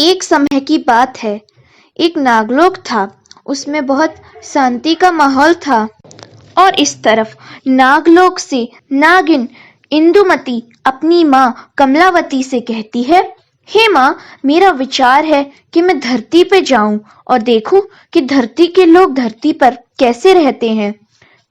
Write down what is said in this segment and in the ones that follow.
एक समय की बात है। एक नागलोक था। उसमें बहुत शांति का माहौल था। और इस तरफ नागलोक से नागिन इंदुमती अपनी माँ कमलावती से कहती है, हे माँ, मेरा विचार है कि मैं धरती पे जाऊं और देखूं कि धरती के लोग धरती पर कैसे रहते हैं।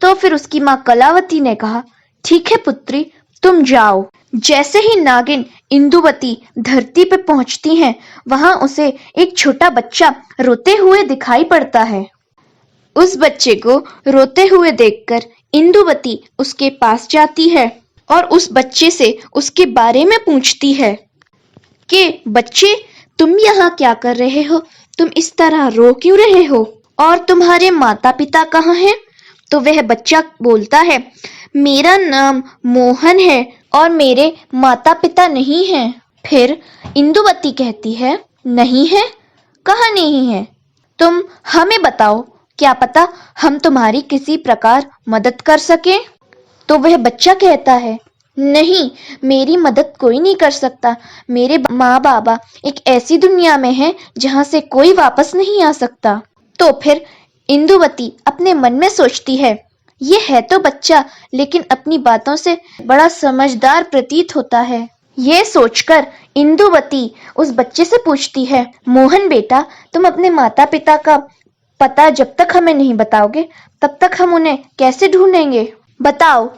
तो फिर उसकी माँ कलावती ने कहा, ठीक है पुत्री, तुम जाओ। जैसे ही नागिन इंदुवती धरती पे पहुंचती है, वहां उसे एक छोटा बच्चा रोते हुए दिखाई पड़ता है। उस बच्चे को रोते हुए देखकर इंदुवती उसके पास जाती है और उस बच्चे से उसके बारे में पूछती है कि बच्चे, तुम यहाँ क्या कर रहे हो? तुम इस तरह रो क्यों रहे हो? और तुम्हारे माता पिता कहाँ हैं? तो वह बच्चा बोलता है, मेरा नाम मोहन है और मेरे माता पिता नहीं हैं। फिर इंदुवती कहती है, नहीं है? कहाँ नहीं है? तुम हमें बताओ, क्या पता हम तुम्हारी किसी प्रकार मदद कर सकें। तो वह बच्चा कहता है, नहीं, मेरी मदद कोई नहीं कर सकता। मेरे माँ बाबा एक ऐसी दुनिया में हैं जहाँ से कोई वापस नहीं आ सकता। तो फिर इंदुवती अपने मन में सोचती है, ये है तो बच्चा, लेकिन अपनी बातों से बड़ा समझदार प्रतीत होता है। ये सोचकर इंदुवती उस बच्चे से पूछती है, मोहन बेटा, तुम अपने माता पिता का पता जब तक हमें नहीं बताओगे, तब तक हम उन्हें कैसे ढूंढेंगे? बताओ,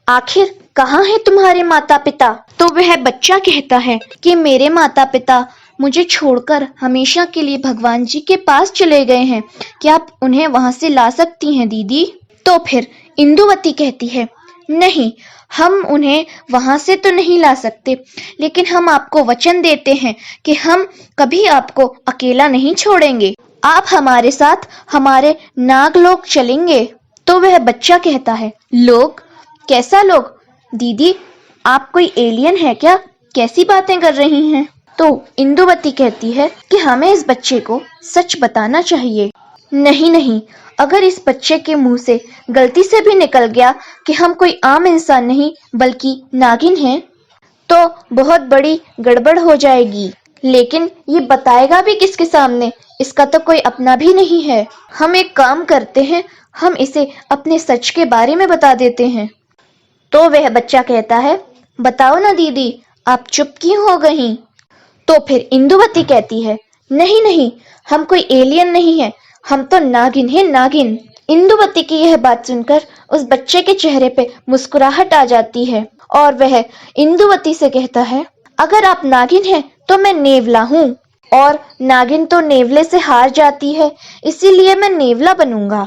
आखिर कहाँ है तुम्हारे माता पिता? तो वह बच्चा कहता है कि मेरे माता पिता मुझे छोड़कर हमेशा के लिए भगवान जी के पास चले गए हैं। क्या आप उन्हें वहां से ला सकती हैं दीदी? तो फिर इंदुवती कहती है, नहीं, हम उन्हें वहां से तो नहीं ला सकते, लेकिन हम आपको वचन देते हैं कि हम कभी आपको अकेला नहीं छोड़ेंगे। आप हमारे साथ हमारे नागलोक चलेंगे। तो वह बच्चा कहता है, लोग? कैसा लोग? दीदी, आप कोई एलियन है क्या? कैसी बातें कर रही हैं? तो इंदुवती कहती है कि हमें इस बच्चे को सच बताना चाहिए। नहीं नहीं, अगर इस बच्चे के मुंह से गलती से भी निकल गया कि हम कोई आम इंसान नहीं बल्कि नागिन हैं, तो बहुत बड़ी गड़बड़ हो जाएगी। लेकिन ये बताएगा भी किसके सामने? इसका तो कोई अपना भी नहीं है। हम एक काम करते हैं, हम इसे अपने सच के बारे में बता देते हैं। तो वह बच्चा कहता है, बताओ ना दीदी, आप चुप क्यों हो गई? तो फिर इंदुवती कहती है, नहीं नहीं, हम कोई एलियन नहीं है, हम तो नागिन हैं, नागिन। इंदुवती की यह बात सुनकर उस बच्चे के चेहरे पे मुस्कुराहट आ जाती है और वह इंदुवती से कहता है, अगर आप नागिन हैं तो मैं नेवला हूँ, और नागिन तो नेवले से हार जाती है, इसीलिए मैं नेवला बनूंगा।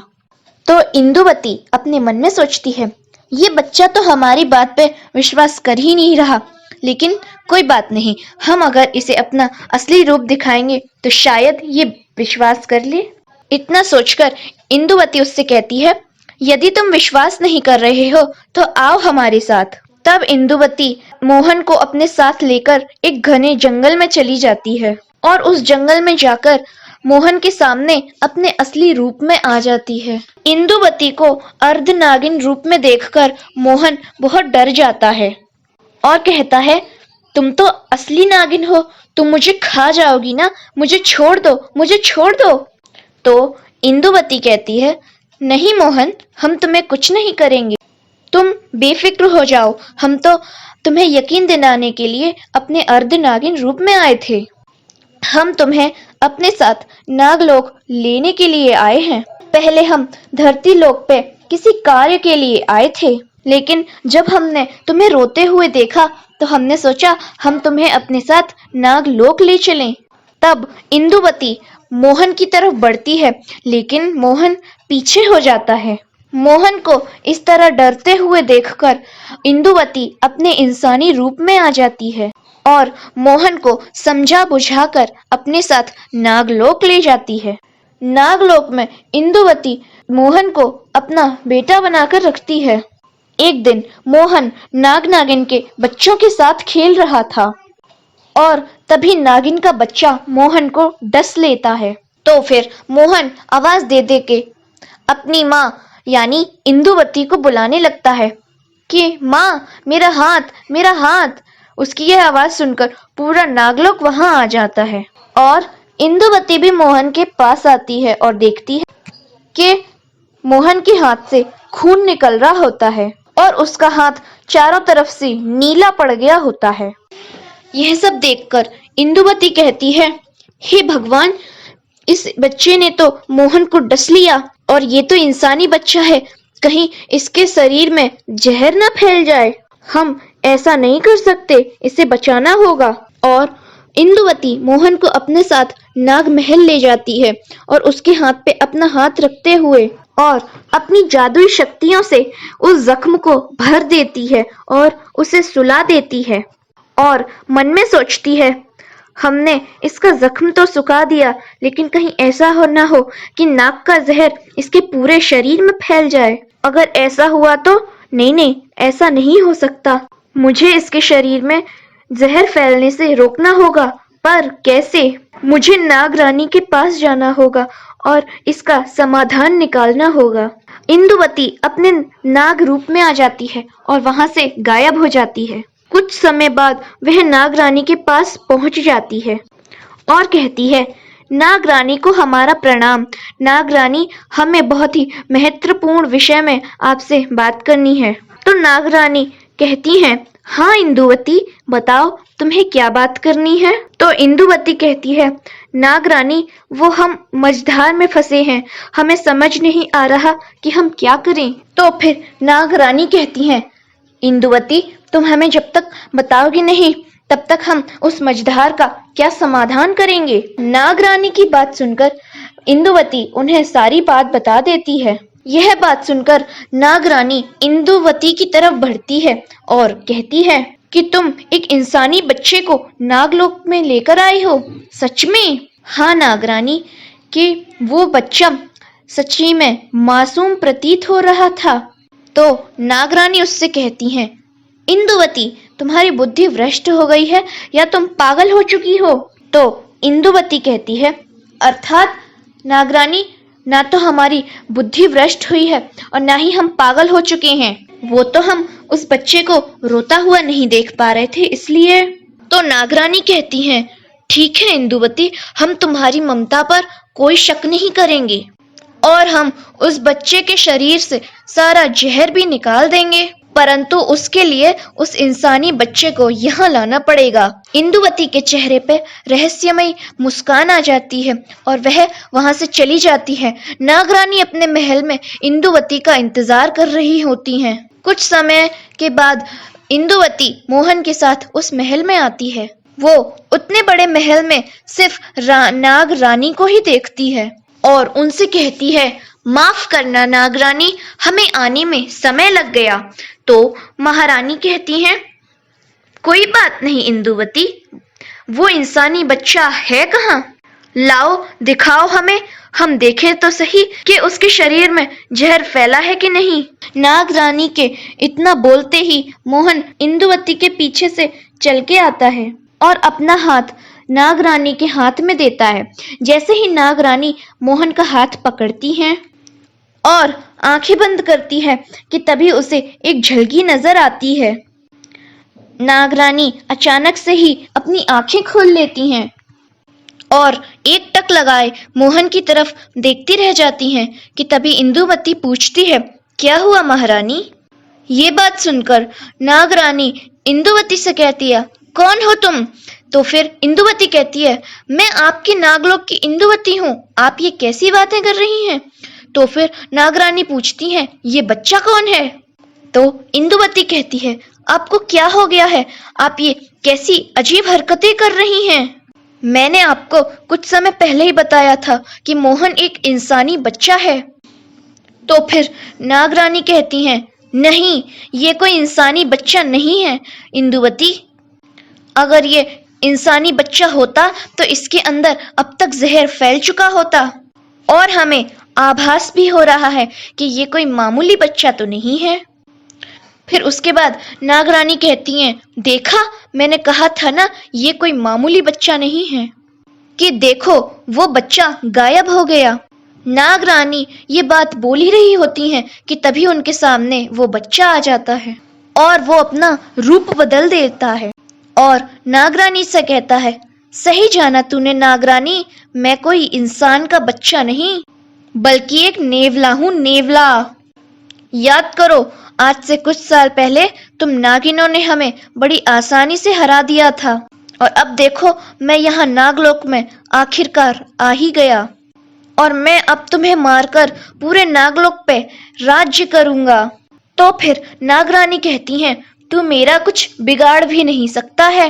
तो इंदुवती अपने मन में सोचती है, ये बच्चा तो हमारी बात पे विश्वास कर ही नहीं रहा, लेकिन कोई बात नहीं, हम अगर इसे अपना असली रूप दिखाएंगे तो शायद ये विश्वास कर ले। इतना सोचकर इंदुवती उससे कहती है, यदि तुम विश्वास नहीं कर रहे हो तो आओ हमारे साथ। तब इंदुवती मोहन को अपने साथ लेकर एक घने जंगल में चली जाती है और उस जंगल में जाकर मोहन के सामने अपने असली रूप में आ जाती है। इंदुवती को अर्धनागिन रूप में देखकर मोहन बहुत डर जाता है और कहता है, तुम तो असली नागिन हो, तुम मुझे खा जाओगी ना, मुझे छोड़ दो, मुझे छोड़ दो। तो इंदुवती कहती है, नहीं मोहन, हम तुम्हें कुछ नहीं करेंगे, तुम बेफिक्र हो जाओ, हम तो तुम्हें यकीन दिलाने के लिए अपने अर्धनागिन रूप में आए थे। हम तुम्हें अपने साथ नागलोक लेने के लिए आए हैं। पहले हम धरती लोक पे किसी कार्य के लिए आए थे, लेकिन जब हमने तुम्हें रोते हुए देखा तो हमने सोचा हम तुम्हें अपने साथ नागलोक ले चलें। तब इंदुवती मोहन की तरफ बढ़ती है, लेकिन मोहन पीछे हो जाता है। मोहन को इस तरह डरते हुए देखकर इंदुवती अपने इंसानी रूप में आ जाती है और मोहन को समझा बुझाकर अपने साथ नागलोक ले जाती है। नागलोक में इंदुवती मोहन को अपना बेटा बनाकर रखती है। एक दिन मोहन नाग नागिन के बच्चों के साथ खेल रहा था और तभी नागिन का बच्चा मोहन को डस लेता है। तो फिर मोहन आवाज दे दे के अपनी माँ यानी इंदुवती को बुलाने लगता है कि माँ, मेरा हाथ, मेरा हाथ। उसकी यह आवाज सुनकर पूरा नागलोक वहां आ जाता है और इंदुवती भी मोहन के पास आती है और देखती है कि मोहन के हाथ से खून निकल रहा होता है और उसका हाथ चारों तरफ से नीला पड़ गया होता है। यह सब देखकर इंदुवती कहती है, हे भगवान, इस बच्चे ने तो मोहन को डस लिया और ये तो इंसानी बच्चा है, कहीं इसके शरीर में जहर न फैल जाए। हम ऐसा नहीं कर सकते, इसे बचाना होगा। और इंदुवती मोहन को अपने साथ नाग महल ले जाती है और उसके हाथ पे अपना हाथ रखते हुए और अपनी जादुई शक्तियों से उस जख्म को भर देती है और उसे सुला देती है और मन में सोचती है, हमने इसका जख्म तो सुखा दिया, लेकिन कहीं ऐसा हो ना हो कि नाग का जहर इसके पूरे शरीर में फैल जाए। अगर ऐसा हुआ तो नहीं नहीं, ऐसा नहीं हो सकता। मुझे इसके शरीर में जहर फैलने से रोकना होगा, पर कैसे? मुझे नाग रानी के पास जाना होगा और इसका समाधान निकालना होगा। इंदुवती अपने नाग रूप में आ जाती है और वहां से गायब हो जाती है। कुछ समय बाद वह नाग रानी के पास पहुंच जाती है और कहती है, नाग रानी को हमारा प्रणाम। नाग रानी, हमें बहुत ही महत्वपूर्ण विषय में आपसे बात करनी है। तो नाग रानी कहती हैं, हाँ इंदुवती, बताओ तुम्हें क्या बात करनी है। तो इंदुवती कहती है, नाग रानी, वो हम मझधार में फंसे हैं, हमें समझ नहीं आ रहा कि हम क्या करें। तो फिर नाग रानी कहती हैं, इंदुवती, तुम हमें जब तक बताओगी नहीं तब तक हम उस मझधार का क्या समाधान करेंगे। नाग रानी की बात सुनकर इंदुवती उन्हें सारी बात बता देती है। यह बात सुनकर नाग रानी इंदुवती की तरफ बढ़ती है और कहती है कि तुम एक इंसानी बच्चे को नागलोक में लेकर आई हो, सच में? हाँ नाग रानी, कि वो बच्चा सच्ची में मासूम प्रतीत हो रहा था। तो नागरानी उससे कहती हैं, इंदुवती, तुम्हारी बुद्धि भ्रष्ट हो गई है या तुम पागल हो चुकी हो। तो इंदुवती कहती है, अर्थात नागरानी, ना तो हमारी बुद्धि भ्रष्ट हुई है और ना ही हम पागल हो चुके हैं, वो तो हम उस बच्चे को रोता हुआ नहीं देख पा रहे थे, इसलिए। तो नागरानी कहती हैं, ठीक है इंदुवती, हम तुम्हारी ममता पर कोई शक नहीं करेंगे और हम उस बच्चे के शरीर से सारा जहर भी निकाल देंगे, परंतु उसके लिए उस इंसानी बच्चे को यहाँ लाना पड़ेगा। इंदुवती के चेहरे पे रहस्यमयी मुस्कान आ जाती है और वह वहां से चली जाती है। नागरानी अपने महल में इंदुवती का इंतजार कर रही होती हैं। कुछ समय के बाद इंदुवती मोहन के साथ उस महल में आती है। वो उतने बड़े महल में सिर्फ नाग रानी को ही देखती है और उनसे कहती है, माफ करना नागरानी, हमें आने में समय लग गया। तो महारानी कहती हैं, कोई बात नहीं इंदुवती, वो इंसानी बच्चा है कहाँ? लाओ दिखाओ हमें, हम देखें तो सही कि उसके शरीर में जहर फैला है कि नहीं। नाग रानी के इतना बोलते ही मोहन इंदुवती के पीछे से चल के आता है और अपना हाथ नाग रानी के हाथ में देता है। जैसे ही नाग रानी मोहन का हाथ पकड़ती है और आंखें बंद करती है कि तभी उसे एक झलकी नजर आती है। नागरानी अचानक से ही अपनी आंखें खोल लेती हैं और एक टक लगाए मोहन की तरफ देखती रह जाती हैं कि तभी इंदुमती पूछती है, क्या हुआ महारानी? ये बात सुनकर नागरानी इंदुवती से कहती है, कौन हो तुम? तो फिर इंदुवती कहती है, मैं आपकी नागलोक की इंदुवती हूँ, आप ये कैसी बातें कर रही हैं? तो फिर नागरानी पूछती है, ये बच्चा कौन है? तो इंदुवती कहती है, आपको क्या हो गया है? आप ये कैसी अजीब हरकतें कर रही हैं? मैंने आपको कुछ समय पहले ही बताया था कि मोहन एक इंसानी बच्चा है। तो फिर नागरानी कहती हैं, नहीं, ये कोई इंसानी बच्चा नहीं है इंदुवती। अगर ये इंसानी बच्चा होता तो इसके अंदर अब तक जहर फैल चुका होता और हमें आभास भी हो रहा है कि ये कोई मामूली बच्चा तो नहीं है। फिर उसके बाद नागरानी कहती हैं, देखा, मैंने कहा था ना, ये कोई मामूली बच्चा नहीं है, कि देखो वो बच्चा गायब हो गया। नागरानी ये बात बोल ही रही होती हैं कि तभी उनके सामने वो बच्चा आ जाता है और वो अपना रूप बदल देता है और नागरानी से कहता है, सही जाना तूने नागरानी, मैं कोई इंसान का बच्चा नहीं बल्कि एक नेवला हूँ, नेवला। याद करो, आज से कुछ साल पहले तुम नागिनों ने हमें बड़ी आसानी से हरा दिया था, और अब देखो मैं यहाँ नागलोक में आखिरकार आ ही गया, और मैं अब तुम्हें मारकर पूरे नागलोक पे राज्य करूंगा। तो फिर नागरानी कहती हैं, तू मेरा कुछ बिगाड़ भी नहीं सकता है।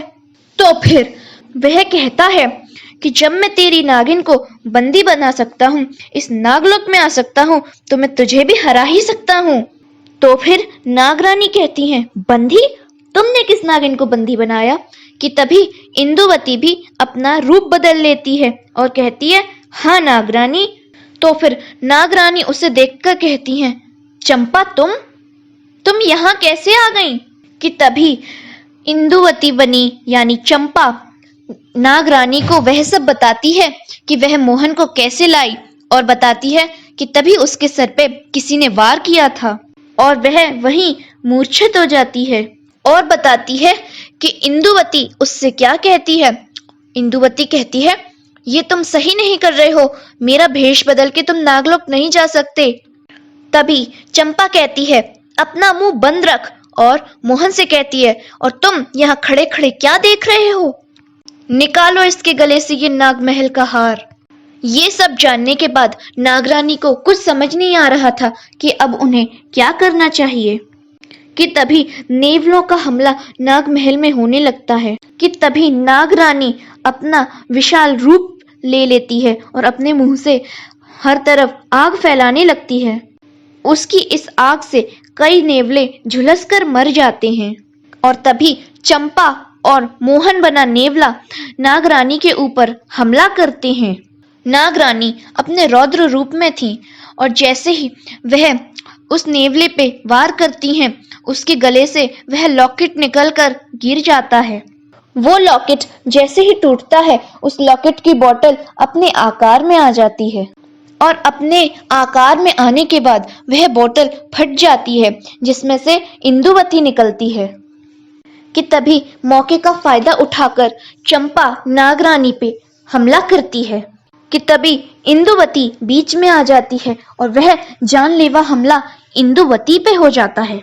तो फिर वह कहता है कि जब मैं तेरी नागिन को बंदी बना सकता हूँ, इस नागलोक में आ सकता हूँ, तो मैं तुझे भी हरा ही सकता हूँ। तो फिर नागरानी कहती हैं, बंदी? तुमने किस नागिन को बंदी बनाया? कि तभी इंदुवती भी अपना रूप बदल लेती है और कहती है, हाँ नागरानी। तो फिर नागरानी उसे देखकर कहती हैं, चंपा तुम यहाँ कैसे आ गई? कि तभी इंदुवती बनी यानी चंपा नागरानी को वह सब बताती है कि वह मोहन को कैसे लाई, और बताती है कि तभी उसके सर पे किसी ने वार किया था और वह वहीं मूर्छित हो जाती है, और बताती है कि इंदुवती उससे क्या कहती है। इंदुवती कहती है, ये तुम सही नहीं कर रहे हो, मेरा भेष बदल के तुम नागलोक नहीं जा सकते। तभी चंपा कहती है, अपना मुंह बंद रख, और मोहन से कहती है, और तुम यहाँ खड़े खड़े क्या देख रहे हो? निकालो इसके गले से ये नागमहल का हार। ये सब जानने के बाद नागरानी को कुछ समझ नहीं आ रहा था कि अब उन्हें क्या करना चाहिए। कि तभी नेवलों का हमला नागमहल में होने लगता है। कि तभी नागरानी अपना विशाल रूप ले लेती है और अपने मुंह से हर तरफ आग फैलाने लगती है। उसकी इस आग से कई नेवले झुलसकर मर जाते हैं, और तभी चंपा और मोहन बना नेवला नागरानी के ऊपर हमला करते हैं। नागरानी अपने रौद्र रूप में थी, और जैसे ही वह उस नेवले पे वार करती हैं, उसके गले से वह लॉकेट निकलकर गिर जाता है। वो लॉकेट जैसे ही टूटता है, उस लॉकेट की बोतल अपने आकार में आ जाती है, और अपने आकार में आने के बाद वह बोतल फट जाती है, जिसमें से इंदुवती निकलती है। कि तभी मौके का फायदा उठाकर चंपा नागरानी पे हमला करती है। कि तभी इंदुवती बीच में आ जाती है और वह जानलेवा हमला इंदुवती पे हो जाता है।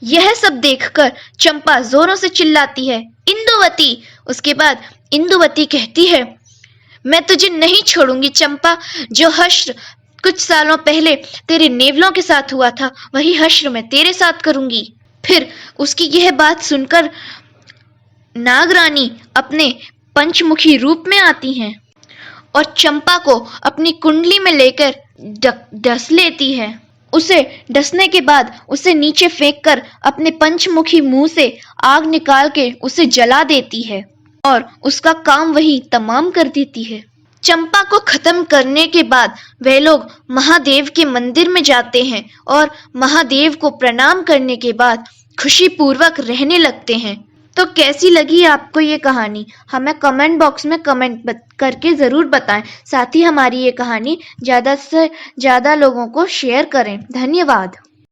यह सब देखकर चंपा जोरों से चिल्लाती है, इंदुवती। उसके बाद इंदुवती कहती है, मैं तुझे नहीं छोड़ूंगी चंपा। जो हश्र कुछ सालों पहले तेरे नेवलों के साथ हुआ था, वही हश्र मैं तेरे साथ करूंगी। फिर उसकी यह बात सुनकर नागरानी अपने पंचमुखी रूप में आती हैं और चंपा को अपनी कुंडली में लेकर डस लेती है। उसे डसने के बाद उसे नीचे फेंककर अपने पंचमुखी मुंह से आग निकाल के उसे जला देती है, और उसका काम वही तमाम कर देती है। चंपा को खत्म करने के बाद वे लोग महादेव के मंदिर में जाते हैं और महादेव को प्रणाम करने के बाद खुशी पूर्वक रहने लगते हैं। तो कैसी लगी आपको ये कहानी? हमें कमेंट बॉक्स में कमेंट करके ज़रूर बताएं। साथ ही हमारी ये कहानी ज़्यादा से ज़्यादा लोगों को शेयर करें। धन्यवाद।